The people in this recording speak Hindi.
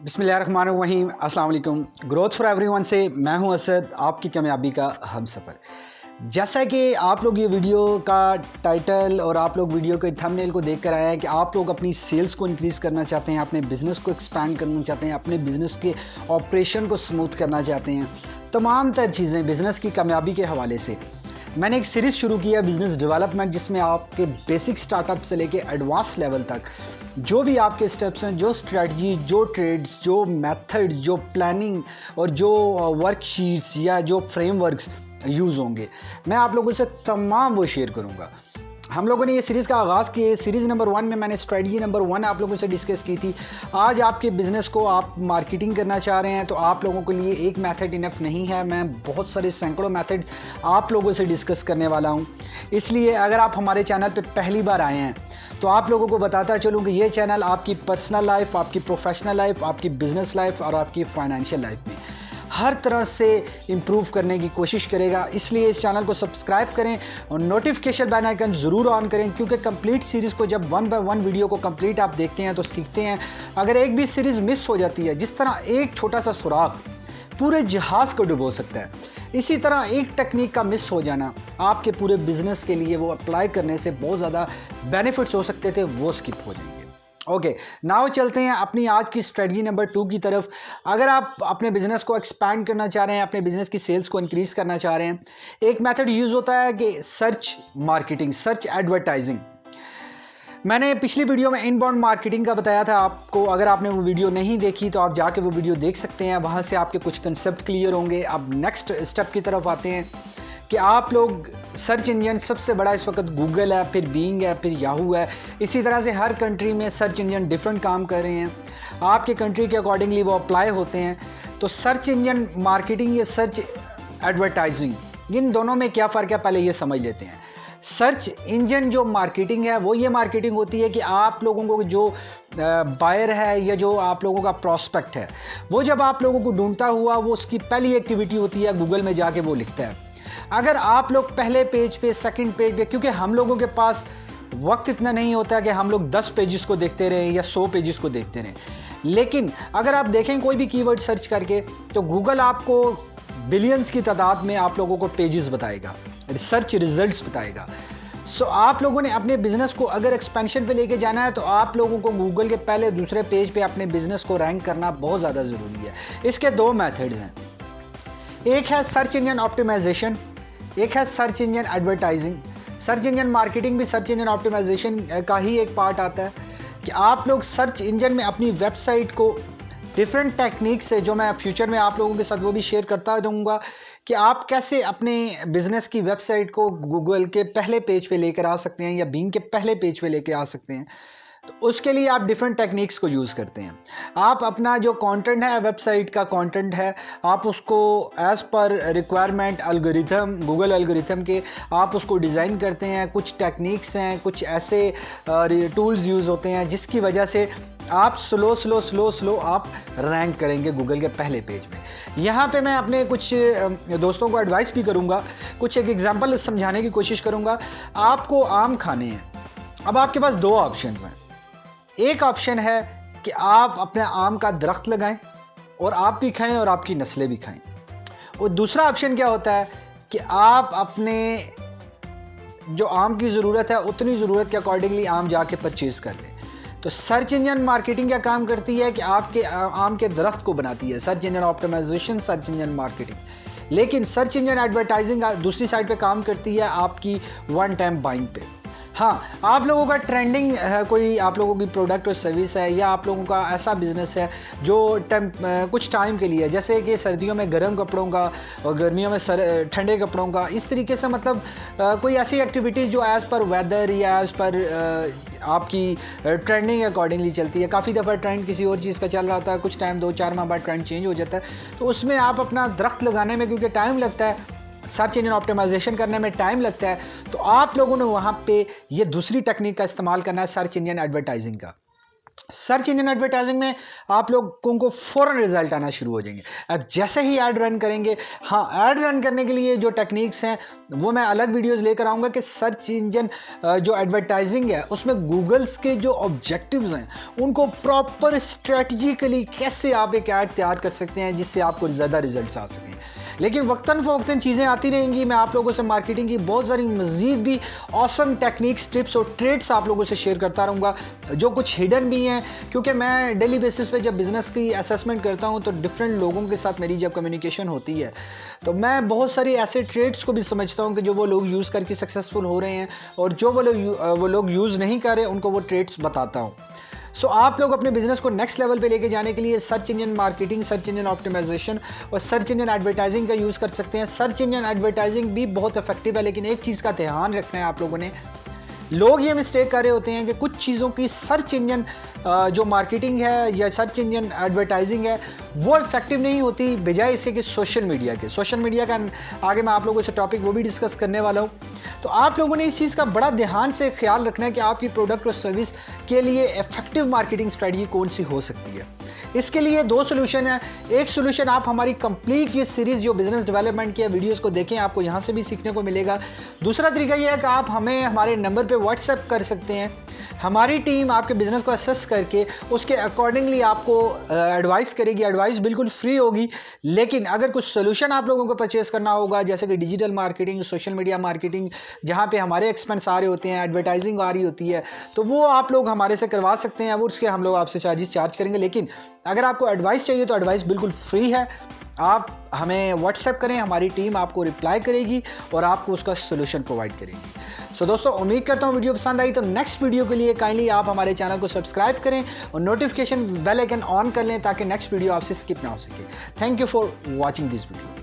बिस्मिल्लाहिर्रहमानिर्रहीम, अस्सलाम वालेकुम। ग्रोथ फॉर एवरीवन से मैं हूं असद, आपकी कामयाबी का हमसफ़र। जैसा कि आप लोग ये वीडियो का टाइटल और आप लोग वीडियो के थंबनेल को देख कर आए हैं कि आप लोग अपनी सेल्स को इंक्रीज़ करना चाहते हैं, अपने बिज़नेस को एक्सपैंड करना चाहते हैं, अपने बिज़नेस के ऑपरेशन को स्मूथ करना चाहते हैं, तमाम तर चीज़ें बिज़नेस की कामयाबी के हवाले से मैंने एक सीरीज़ शुरू किया बिज़नेस डेवलपमेंट, जिसमें आपके बेसिक स्टार्टअप से लेके एडवांस लेवल तक जो भी आपके स्टेप्स हैं, जो स्ट्रेटजी, जो ट्रेड्स, जो मेथड्स, जो प्लानिंग और जो वर्कशीट्स या जो फ्रेमवर्क्स यूज़ होंगे, मैं आप लोगों से तमाम वो शेयर करूँगा। हम लोगों ने ये सीरीज़ का आगाज़ किया। सीरीज़ नंबर 1 में मैंने स्ट्रेटजी नंबर 1 आप लोगों से डिस्कस की थी। आज आपके बिज़नेस को आप मार्केटिंग करना चाह रहे हैं तो आप लोगों के लिए एक मेथड इनफ नहीं है, मैं बहुत सारे सैकड़ों मेथड आप लोगों से डिस्कस करने वाला हूँ। इसलिए अगर आप हमारे चैनल पे पहली बार आए हैं तो आप लोगों को बताता चलूँ कि ये चैनल आपकी पर्सनल लाइफ, आपकी प्रोफेशनल लाइफ, आपकी बिज़नेस लाइफ और आपकी फाइनेंशियल लाइफ में हर तरह से इम्प्रूव करने की कोशिश करेगा। इसलिए इस चैनल को सब्सक्राइब करें और नोटिफिकेशन बेल आइकन ज़रूर ऑन करें, क्योंकि कंप्लीट सीरीज़ को जब 1 बाय 1 वीडियो को कंप्लीट आप देखते हैं तो सीखते हैं। अगर एक भी सीरीज़ मिस हो जाती है, जिस तरह एक छोटा सा सुराख पूरे जहाज़ को डुबो सकता है, इसी तरह एक टेक्निक का मिस हो जाना आपके पूरे बिजनेस के लिए वो अप्लाई करने से बहुत ज़्यादा बेनिफिट्स हो सकते थे, वो स्किप हो जाएंगे। ओके, नाउ चलते हैं अपनी आज की स्ट्रेटजी नंबर 2 की तरफ। अगर आप अपने बिजनेस को एक्सपैंड करना चाह रहे हैं, अपने बिजनेस की सेल्स को इंक्रीज़ करना चाह रहे हैं, एक मेथड यूज़ होता है कि सर्च मार्केटिंग, सर्च एडवर्टाइजिंग। मैंने पिछली वीडियो में इनबाउंड मार्केटिंग का बताया था आपको। अगर आपने वो वीडियो नहीं देखी तो आप जाके वो वीडियो देख सकते हैं, वहाँ से आपके कुछ कंसेप्ट क्लियर होंगे। अब नेक्स्ट स्टेप की तरफ आते हैं कि आप लोग सर्च इंजन सबसे बड़ा इस वक्त गूगल है, फिर बीइंग है, फिर याहू है। इसी तरह से हर कंट्री में सर्च इंजन डिफरेंट काम कर रहे हैं, आपके कंट्री के अकॉर्डिंगली वो अप्लाई होते हैं। तो सर्च इंजन मार्केटिंग या सर्च एडवर्टाइजिंग, इन दोनों में क्या फ़र्क है पहले ये समझ लेते हैं। सर्च इंजन जो मार्केटिंग है वो ये मार्केटिंग होती है कि आप लोगों को जो बायर है या जो आप लोगों का प्रॉस्पेक्ट है, वो जब आप लोगों को ढूंढता हुआ, वो उसकी पहली एक्टिविटी होती है गूगल में जाके वो लिखता है। अगर आप लोग पहले पेज पे, सेकंड पेज पे, क्योंकि हम लोगों के पास वक्त इतना नहीं होता कि हम लोग 10 पेजेस को देखते रहें या 100 पेजेस को देखते रहें, लेकिन अगर आप देखें कोई भी कीवर्ड सर्च करके तो गूगल आपको बिलियंस की तादाद में आप लोगों को पेजेस बताएगा, सर्च रिजल्ट्स बताएगा। सो आप लोगों ने अपने बिजनेस को अगर एक्सपेंशन पे लेके जाना है तो आप लोगों को गूगल के पहले दूसरे पेज पे अपने बिजनेस को रैंक करना बहुत ज़्यादा ज़रूरी है। इसके 2 मेथड्स हैं, एक है सर्च इंजन ऑप्टिमाइजेशन, एक है search engine advertising. Search engine marketing भी सर्च इंजन ऑप्टिमाइजेशन का ही एक पार्ट आता है कि आप लोग सर्च इंजन में अपनी वेबसाइट को डिफरेंट टेक्निक से, जो मैं फ्यूचर में आप लोगों के साथ वो भी शेयर करता रहूँगा, कि आप कैसे अपने बिज़नेस की वेबसाइट को गूगल के पहले पेज पे लेकर आ सकते हैं या बीइंग के पहले पेज पे लेकर आ सकते हैं। तो उसके लिए आप डिफरेंट टेक्निक्स को यूज़ करते हैं। आप अपना जो कंटेंट है, वेबसाइट का कंटेंट है, आप उसको as per requirement algorithm, Google algorithm के आप उसको डिज़ाइन करते हैं। कुछ टेक्निक्स हैं, कुछ ऐसे टूल्स यूज़ होते हैं जिसकी वजह से आप स्लो आप रैंक करेंगे गूगल के पहले पेज में। यहाँ पे मैं अपने कुछ दोस्तों को एडवाइस भी करूँगा, कुछ एक एग्जांपल समझाने की कोशिश करूँगा। आपको आम खाने हैं, अब आपके पास 2 ऑप्शंस हैं। एक ऑप्शन है कि आप अपने आम का दरख्त लगाएं और आप भी खाएं और आपकी नस्लें भी खाएं, और दूसरा ऑप्शन क्या होता है कि आप अपने जो आम की ज़रूरत है उतनी ज़रूरत के अकॉर्डिंगली आम जाके परचेज़ कर लें। तो सर्च इंजन मार्केटिंग क्या काम करती है कि आपके आम के दरख्त को बनाती है, search engine optimisation, search engine marketing. लेकिन सर्च इंजन एडवर्टाइजिंग दूसरी साइड पे काम करती है आपकी वन टाइम बाइंग पे। हाँ, आप लोगों का ट्रेंडिंग है, कोई आप लोगों की प्रोडक्ट और सर्विस है, या आप लोगों का ऐसा बिज़नेस है जो कुछ टाइम के लिए, जैसे कि सर्दियों में गर्म कपड़ों का और गर्मियों में ठंडे कपड़ों का, इस तरीके से, मतलब कोई ऐसी एक्टिविटीज़ जो एज़ पर वेदर या एज़ पर आपकी ट्रेंडिंग अकॉर्डिंगली चलती है। काफ़ी दफ़ा ट्रेंड किसी और चीज़ का चल रहा होता है, कुछ टाइम 2-4 माह बाद ट्रेंड चेंज हो जाता है, तो उसमें आप अपना दरख्त लगाने में क्योंकि टाइम लगता है, सर्च इंजन ऑप्टिमाइजेशन करने में टाइम लगता है, तो आप लोगों ने वहाँ पे ये दूसरी टेक्निक का इस्तेमाल करना है, सर्च इंजन एडवर्टाइजिंग का। सर्च इंजन एडवर्टाइजिंग में आप लोगों को फ़ौरन रिजल्ट आना शुरू हो जाएंगे। अब जैसे ही ऐड रन करेंगे, हाँ, ऐड रन करने के लिए जो टेक्निक्स हैं वो मैं अलग वीडियोस लेकर आऊँगा कि सर्च इंजन जो एडवर्टाइजिंग है उसमें गूगल्स के जो ऑब्जेक्टिव्स हैं उनको प्रॉपर स्ट्रेटजिकली कैसे आप एक ऐड तैयार कर सकते हैं जिससे आपको ज़्यादा रिजल्ट आ सकें। लेकिन वक्तन फ़वक्तन चीज़ें आती रहेंगी। मैं आप लोगों से मार्केटिंग की बहुत सारी मज़ीद भी ऑसम टेक्निक्स, टिप्स और ट्रेड्स आप लोगों से शेयर करता रहूँगा, जो कुछ हिडन भी हैं, क्योंकि मैं डेली बेसिस पे जब बिज़नेस की असेसमेंट करता हूँ तो डिफरेंट लोगों के साथ मेरी जब कम्युनिकेशन होती है तो मैं बहुत सारी ऐसे ट्रेड्स को भी समझता हूँ कि जो वो लोग यूज़ करके सक्सेसफुल हो रहे हैं और जो वो लोग यूज़ नहीं कर रहे उनको वो ट्रेड्स बताता हूँ। सो आप लोग अपने बिजनेस को नेक्स्ट लेवल पे लेके जाने के लिए search engine marketing, search engine optimisation और सर्च इंजन एडवर्टाइजिंग का यूज़ कर सकते हैं। सर्च इंजन एडवर्टाइजिंग भी बहुत इफेक्टिव है, लेकिन एक चीज़ का ध्यान रखना है आप लोगों ने। लोग ये मिस्टेक कर रहे होते हैं कि कुछ चीज़ों की सर्च इंजन जो मार्केटिंग है या सर्च इंजन एडवर्टाइजिंग है वो इफेक्टिव नहीं होती, बजाय इसके कि सोशल मीडिया का आगे मैं आप लोगों से टॉपिक वो भी डिस्कस करने वाला हूँ। तो आप लोगों ने इस चीज़ का बड़ा ध्यान से ख्याल रखना है कि आपकी प्रोडक्ट और सर्विस के लिए इफेक्टिव मार्केटिंग स्ट्रेटजी कौन सी हो सकती है। इसके लिए दो सोल्यूशन है। एक सोल्यूशन, आप हमारी कंप्लीट ये सीरीज़ जो बिज़नेस डेवलपमेंट की वीडियोस को देखें, आपको यहाँ से भी सीखने को मिलेगा। दूसरा तरीका ये है कि आप हमें हमारे नंबर पे व्हाट्सएप कर सकते हैं। हमारी टीम आपके बिज़नेस को असेस करके उसके अकॉर्डिंगली आपको एडवाइस करेगी। एडवाइस बिल्कुल फ्री होगी, लेकिन अगर कुछ सोल्यूशन आप लोगों को परचेज़ करना होगा, जैसे कि digital marketing, social media marketing, जहाँ पे हमारे एक्सपेंस आ रहे होते हैं, एडवर्टाइजिंग आ रही होती है, तो वो आप लोग हमारे से करवा सकते हैं। वो उसके हम लोग आपसे चार्ज करेंगे। लेकिन अगर आपको एडवाइस चाहिए तो एडवाइस बिल्कुल फ्री है। आप हमें व्हाट्सएप करें, हमारी टीम आपको रिप्लाई करेगी और आपको उसका सोल्यूशन प्रोवाइड करेगी। सो दोस्तों, उम्मीद करता हूँ वीडियो पसंद आई। तो नेक्स्ट वीडियो के लिए काइंडली आप हमारे चैनल को सब्सक्राइब करें और नोटिफिकेशन बेल आइकन ऑन कर लें ताकि नेक्स्ट वीडियो आपसे स्किप ना हो सके। Thank you for watching this video.